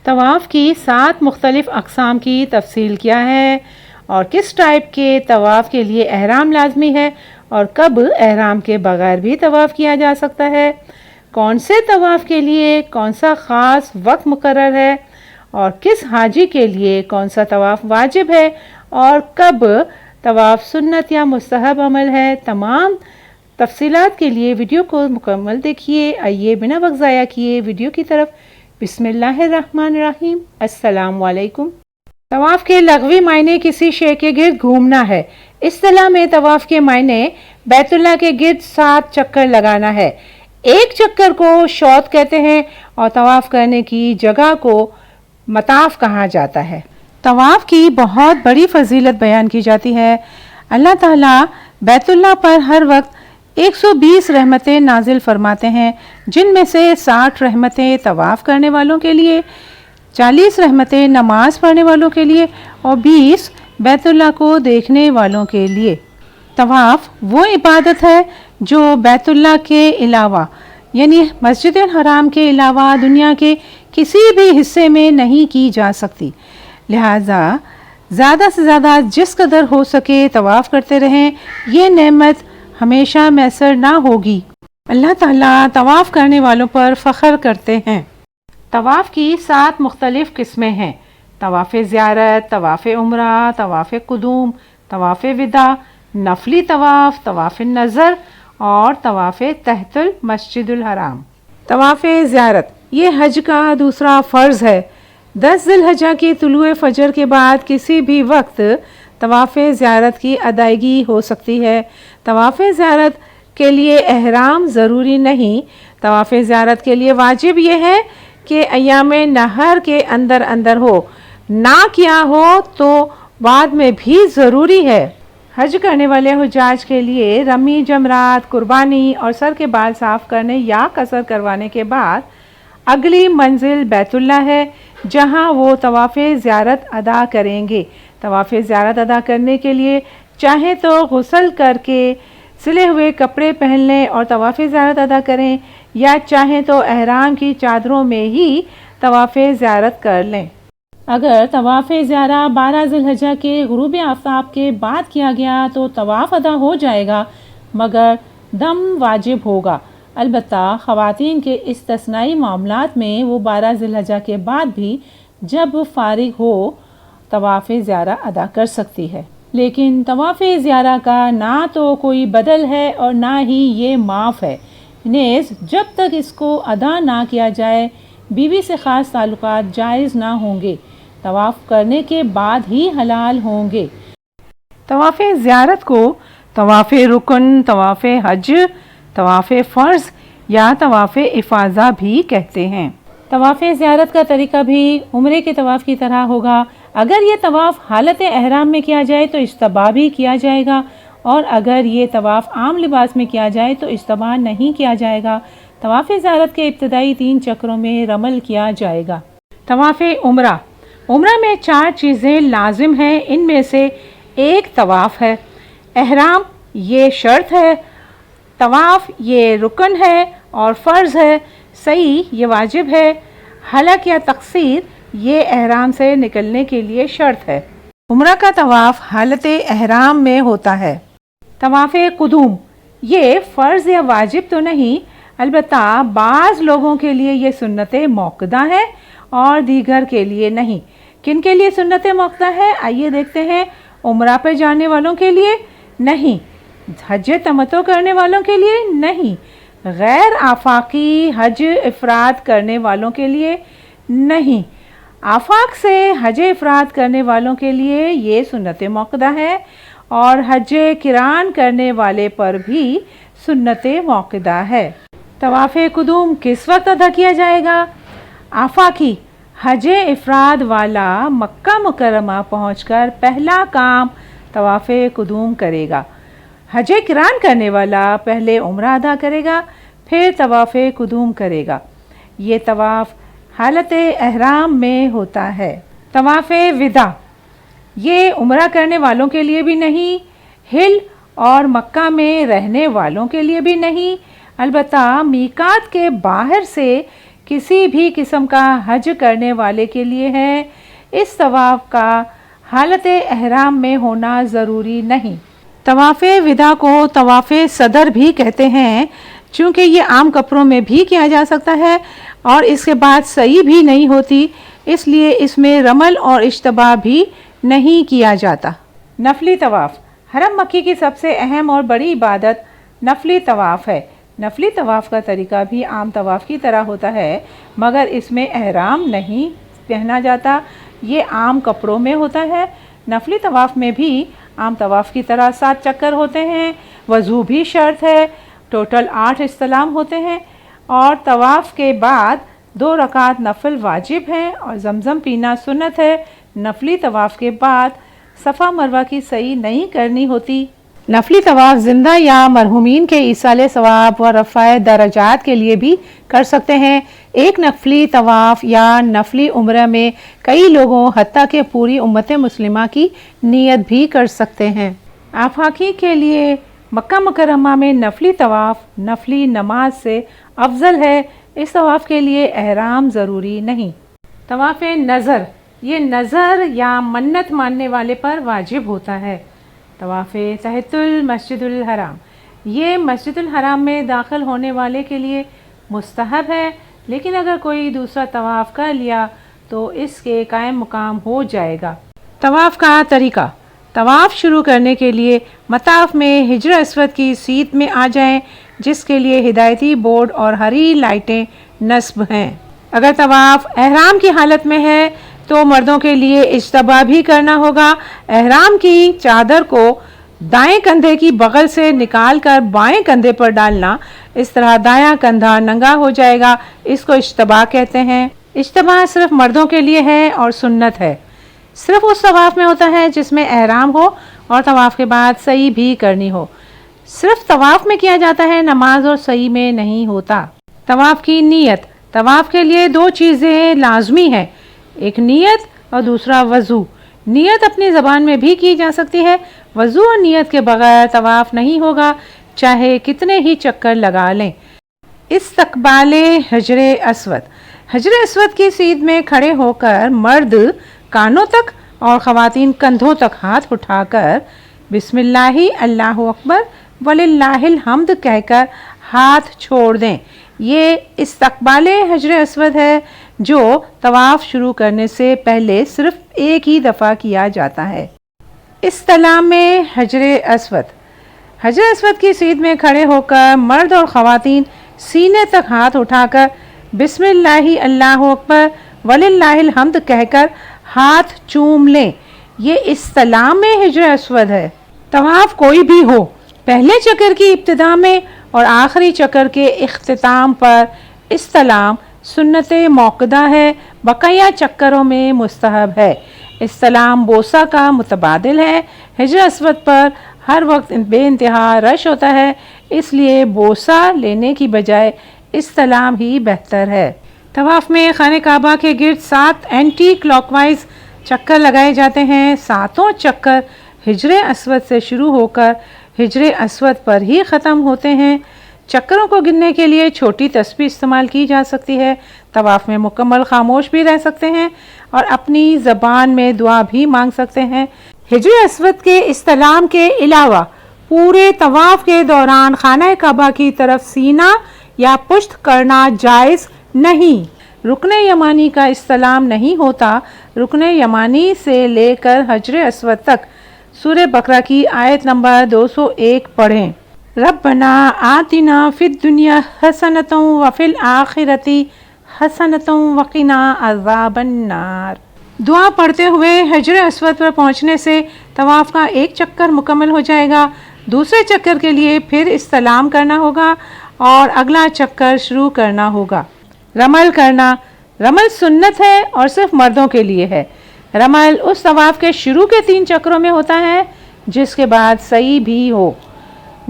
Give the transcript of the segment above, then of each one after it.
طواف کی 7 مختلف اقسام کی تفصیل کیا ہے اور کس ٹائپ کے طواف کے لیے احرام لازمی ہے اور کب احرام کے بغیر بھی طواف کیا جا سکتا ہے، کون سے طواف کے لیے کون سا خاص وقت مقرر ہے اور کس حاجی کے لیے کون سا طواف واجب ہے اور کب طواف سنت یا مستحب عمل ہے، تمام تفصیلات کے لیے ویڈیو کو مکمل دیکھیے۔ آئیے بنا وقت ضائع کیے ویڈیو کی طرف۔ بسم اللہ الرحمن الرحیم۔ السلام علیکم۔ طواف کے لغوی معنی کسی شے کے گرد گھومنا ہے۔ اصطلاح میں طواف کے معنی بیت اللہ کے گرد 7 چکر لگانا ہے۔ ایک چکر کو شوط کہتے ہیں اور طواف کرنے کی جگہ کو مطاف کہا جاتا ہے۔ طواف کی بہت بڑی فضیلت بیان کی جاتی ہے۔ اللہ تعالیٰ بیت اللہ پر ہر وقت 120 رحمتیں نازل فرماتے ہیں، جن میں سے 60 رحمتیں طواف کرنے والوں کے لیے، 40 رحمتیں نماز پڑھنے والوں کے لیے اور 20 بیت اللہ کو دیکھنے والوں کے لیے۔ طواف وہ عبادت ہے جو بیت اللہ کے علاوہ یعنی مسجد الحرام کے علاوہ دنیا کے کسی بھی حصے میں نہیں کی جا سکتی، لہٰذا زیادہ سے زیادہ جس قدر ہو سکے طواف کرتے رہیں، یہ نعمت ہمیشہ میسر نہ ہوگی۔ اللہ تعالیٰ طواف کرنے والوں پر فخر کرتے ہیں۔ طواف کی 7 مختلف قسمیں ہیں: طواف زیارت، طواف عمرہ، طواف قدوم، طواف وداع، نفلی طواف، طواف نظر اور طواف تحت المسجد الحرام۔ طواف زیارت یہ حج کا دوسرا فرض ہے۔ 10 ذی الحجہ کی طلوع فجر کے بعد کسی بھی وقت طواف زیارت کی ادائیگی ہو سکتی ہے۔ طواف زیارت کے لیے احرام ضروری نہیں۔ طواف زیارت کے لیے واجب یہ ہے کہ ایام نہر کے اندر ہو، نہ کیا ہو تو بعد میں بھی ضروری ہے۔ حج کرنے والے حجاج کے لیے رمی جمرات، قربانی اور سر کے بال صاف کرنے یا قصر کروانے کے بعد اگلی منزل بیت اللہ ہے، جہاں وہ طواف زیارت ادا کریں گے۔ طواف زیارت ادا کرنے کے لیے چاہیں تو غسل کر کے سلے ہوئے کپڑے پہن لیں اور طواف زیارت ادا کریں، یا چاہیں تو احرام کی چادروں میں ہی طواف زیارت کر لیں۔ اگر طواف زیارہ 12 ذی الحجہ کے غروب آفتاب کے بعد کیا گیا تو طواف ادا ہو جائے گا، مگر دم واجب ہوگا۔ البتہ خواتین کے استثنائی معاملات میں وہ 12 ذی الحجہ کے بعد بھی جب فارغ ہو طواف زیارہ ادا کر سکتی ہے، لیکن طواف زیارہ کا نہ تو کوئی بدل ہے اور نہ ہی یہ معاف ہے۔ نیز جب تک اس کو ادا نہ کیا جائے بیوی سے خاص تعلقات جائز نہ ہوں گے، طواف کرنے کے بعد ہی حلال ہوں گے۔ طواف زیارت کو طواف رکن، طواف حج، طواف فرض یا طواف افاضہ بھی کہتے ہیں۔ طواف زیارت کا طریقہ بھی عمرے کے طواف کی طرح ہوگا۔ اگر یہ طواف حالت احرام میں کیا جائے تو اجتباء بھی کیا جائے گا، اور اگر یہ طواف عام لباس میں کیا جائے تو اجتباء نہیں کیا جائے گا۔ طواف زیارت کے ابتدائی 3 چکروں میں رمل کیا جائے گا۔ طواف عمرہ میں 4 چیزیں لازم ہیں، ان میں سے ایک طواف ہے۔ احرام یہ شرط ہے، طواف یہ رکن ہے اور فرض ہے، سعی یہ واجب ہے، حلق یا تقصیر یہ احرام سے نکلنے کے لیے شرط ہے۔ عمرہ کا طواف حالت احرام میں ہوتا ہے۔ طواف قدوم یہ فرض یا واجب تو نہیں، البتہ بعض لوگوں کے لیے یہ سنت موقدہ ہے اور دیگر کے لیے نہیں۔ کن کے لیے سنت موقدہ ہے؟ آئیے دیکھتے ہیں۔ عمرہ پہ جانے والوں کے لیے نہیں، حج تمتع کرنے والوں کے لیے نہیں، غیر آفاقی حج افراد کرنے والوں کے لیے نہیں، آفاق سے حج افراد کرنے والوں کے لیے یہ سنت موقدہ ہے، اور حج قران کرنے والے پر بھی سنت موقدہ ہے۔ طواف قدوم کس وقت ادا کیا جائے گا؟ آفاقی حج افراد والا مکہ مکرمہ پہنچ کر پہلا کام طواف قدوم کرے گا۔ حج قران کرنے والا پہلے عمرہ ادا کرے گا، پھر طواف قدوم کرے گا۔ یہ طواف حالت احرام میں ہوتا ہے۔ طواف وداع یہ عمرہ کرنے والوں کے لیے بھی نہیں، ہل اور مکہ میں رہنے والوں کے لیے بھی نہیں، البتہ میقات کے باہر سے किसी भी किस्म का हज करने वाले के लिए है। इस तवाफ़ का हालत एहराम में होना ज़रूरी नहीं। तवाफ़ विदा को तवाफ़ सदर भी कहते हैं, चूँकि ये आम कपड़ों में भी किया जा सकता है और इसके बाद सही भी नहीं होती, इसलिए इसमें रमल और इज्तिबा भी नहीं किया जाता। नफली तवाफ़। हरम मक्की की सबसे अहम और बड़ी इबादत नफली तवाफ़ है। नफली तवाफ़ का तरीका भी आम तवाफ़ की तरह होता है, मगर इसमें एहराम नहीं पहना जाता, ये आम कपड़ों में होता है। नफली तवाफ़ में भी आम तवाफ़ की तरह 7 चक्कर होते हैं, वज़ू भी शर्त है, टोटल 8 इस्तिलाम होते हैं और तवाफ़ के बाद 2 रकात नफल वाजिब हैं और ज़मज़म पीना सुन्नत है। नफली तवाफ़ के बाद सफ़ा मरवा की सई नहीं करनी होती। नफली तवाफ़ ज़िंदा या मरहुमीन के ईसाले सवाब व रफ़ाए दरजात के लिए भी कर सकते हैं। एक नफली तवाफ़ या नफली उम्रा में कई लोगों हत्ता के पूरी उम्मत मुस्लिमा की नियत भी कर सकते हैं। आफाकी के लिए मक्का मुकर्रमा में नफली तवाफ़ नफली नमाज से अफजल है। इस तवाफ़ के लिए एहराम ज़रूरी नहीं। तवाफ़ नज़र, ये नज़र या मन्नत मानने वाले पर वाजिब होता है। तवाफ़ तहतुल मस्जिदुल हराम, ये मस्जिदुल हराम में दाखिल होने वाले के लिए मुस्तहब है, लेकिन अगर कोई दूसरा तवाफ़ कर लिया तो इसके कायम मुकाम हो जाएगा। तवाफ़ का तरीका। तवाफ़ शुरू करने के लिए मताफ़ में हिजर अस्वद की सीट में आ जाएं, जिसके लिए हिदायती बोर्ड और हरी लाइटें नस्ब हैं। अगर तवाफ़ एहराम की हालत में है तो मर्दों के लिए इज्तिबा भी करना होगा। एहराम की चादर को दाएं कंधे की बगल से निकाल कर बाएं कंधे पर डालना, इस तरह दायां कंधा नंगा हो जाएगा। इसको इज्तिबा कहते हैं। इज्तिबा सिर्फ मर्दों के लिए है और सुन्नत है। सिर्फ उस तवाफ़ में होता है जिसमें एहराम हो और तवाफ़ के बाद सई भी करनी हो। सिर्फ तवाफ़ में किया जाता है, नमाज और सई में नहीं होता। तवाफ़ की नीयत। तवाफ़ के लिए 2 चीज़ें लाजमी हैं, एक नीयत और दूसरा वज़ू। नीयत अपनी ज़बान में भी की जा सकती है। वज़ू और नीयत के बगैर तवाफ़ नहीं होगा, चाहे कितने ही चक्कर लगा लें। इस्तक़बाले हजरे अस्वद। हजरे अस्वद की सीध में खड़े होकर मर्द कानों तक और ख़वातीन कंधों तक हाथ उठाकर बिस्मिल्लाहि अल्लाहु अकबर वलिल्लाहिल हम्द कहकर हाथ छोड़ दें। ये इस्तक़बाले हजरे अस्वद है, जो तवाफ़ शुरू करने से पहले सिर्फ एक ही दफ़ा किया जाता है। इस्तलाम में हजरे अस्वद। हजरे अस्वद की सीध में खड़े होकर मर्द और ख़वातीन सीने तक हाथ उठाकर बिस्मिल्लाहि अल्लाहु अकबर वलिल्लाहिल हम्द कहकर हाथ चूम लें। ये इस्तलाम में हजरे अस्वद है। तवाफ़ कोई भी हो, पहले चक्कर की इब्तिदा में और आखिरी चक्कर के इख्तिताम पर इस्तलाम सुन्नत मौक़दा है, बक़ाया चक्करों में मुस्तहब है। इस्तलाम बोसा का मुतबादिल है। हिजर अस्वद पर हर वक्त बेइंतहा रश होता है, इसलिए बोसा लेने की बजाय इस्तलाम ही बेहतर है। तवाफ़ में खाने काबा के गिर्द 7 एंटी क्लॉकवाइज चक्कर लगाए जाते हैं। 7 चक्कर हिजरे अस्वद से शुरू होकर हिजरे अस्वद पर ही ख़त्म होते हैं। चक्करों को गिनने के लिए छोटी तस्बीह इस्तेमाल की जा सकती है। तवाफ़ में मुकम्मल खामोश भी रह सकते हैं और अपनी ज़बान में दुआ भी मांग सकते हैं। हिजरे अस्वद के इस्तलाम के अलावा पूरे तवाफ़ के दौरान खाना काबा की तरफ सीना या पुश्त करना जायज़ नहीं। रुकने यमानी का इस्तलाम नहीं होता। रुकने यमानी से लेकर हजरे अस्वद तक सूरह बकरा की आयत नंबर 201 पढ़ें। रब्बना आतिना फिद दुनिया हसनतों व फिल आखिरती हसनतों वक़िना अज़ाबन्नार। दुआ पढ़ते हुए हजरे अस्वद पर पहुँचने से तवाफ़ का एक चक्कर मुकम्मल हो जाएगा। दूसरे चक्कर के लिए फिर इस्तलाम करना होगा और अगला चक्कर शुरू करना होगा। रमल करना। रमल सुन्नत है और सिर्फ मर्दों के लिए है। रमल उस तवाफ़ के शुरू के 3 चक्रों में होता है जिसके बाद सई भी हो।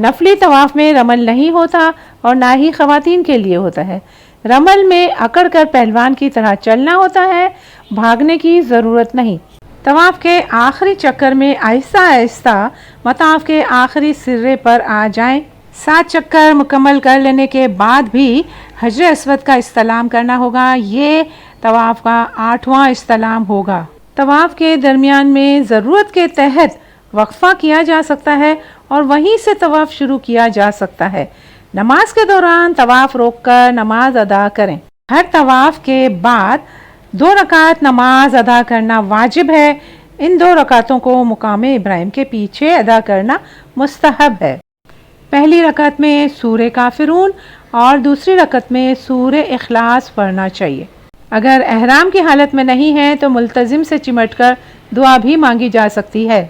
नफली तवाफ़ में रमल नहीं होता और ना ही ख़वातीन के लिए होता है। रमल में अकड़ कर पहलवान की तरह चलना होता है, भागने की ज़रूरत नहीं। तवाफ़ के आखिरी चक्कर में आहिस्ता आहिस्ता मताफ़ के आखिरी सिरे पर आ जाएं। 7 चक्कर मुकम्मल कर लेने के बाद भी हजर अस्वद का इस्तलाम करना होगा। ये तवाफ़ का 8वां इस्तलाम होगा। तवाफ़ के दरमियान में ज़रूरत के तहत वक्फ़ा किया जा सकता है और वहीं से तवाफ़ शुरू किया जा सकता है। नमाज के दौरान तवाफ़ रोककर नमाज अदा करें। हर तवाफ़ के बाद 2 रकात नमाज अदा करना वाजिब है। इन 2 रकातों को मुकाम इब्राहिम के पीछे अदा करना मुस्तहब है। पहली रकात में सूरे काफिरून और दूसरी रकात में सूरे इखलास पढ़ना चाहिए। अगर एहराम की हालत में नहीं है तो मुल्तजिम से चिमटकर दुआ भी मांगी जा सकती है।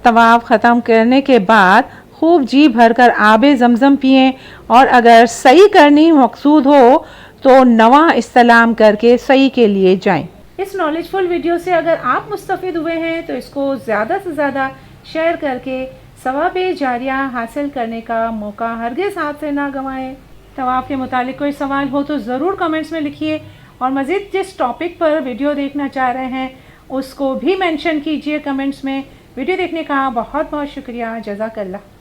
तवाफ़ ख़त्म करने के बाद खूब जी भरकर आबे ज़मज़म पिएं और अगर सही करनी मकसूद हो तो नवा इस्तलाम करके सही के लिए जाएं। इस नॉलेजफुल वीडियो से अगर आप मुस्तफ़िद हुए हैं तो इसको ज़्यादा से ज़्यादा शेयर करके सवाब जारिया हासिल करने का मौका हरगिज़ हाथ से ना गंवाएं। तवाफ़ के मुतालिक कोई सवाल हो तो ज़रूर कमेंट्स में लिखिए और मज़ीद जिस टॉपिक पर वीडियो देखना चाह रहे हैं उसको भी मेंशन कीजिए कमेंट्स में। वीडियो देखने का बहुत बहुत शुक्रिया। जज़ाकल्लाह।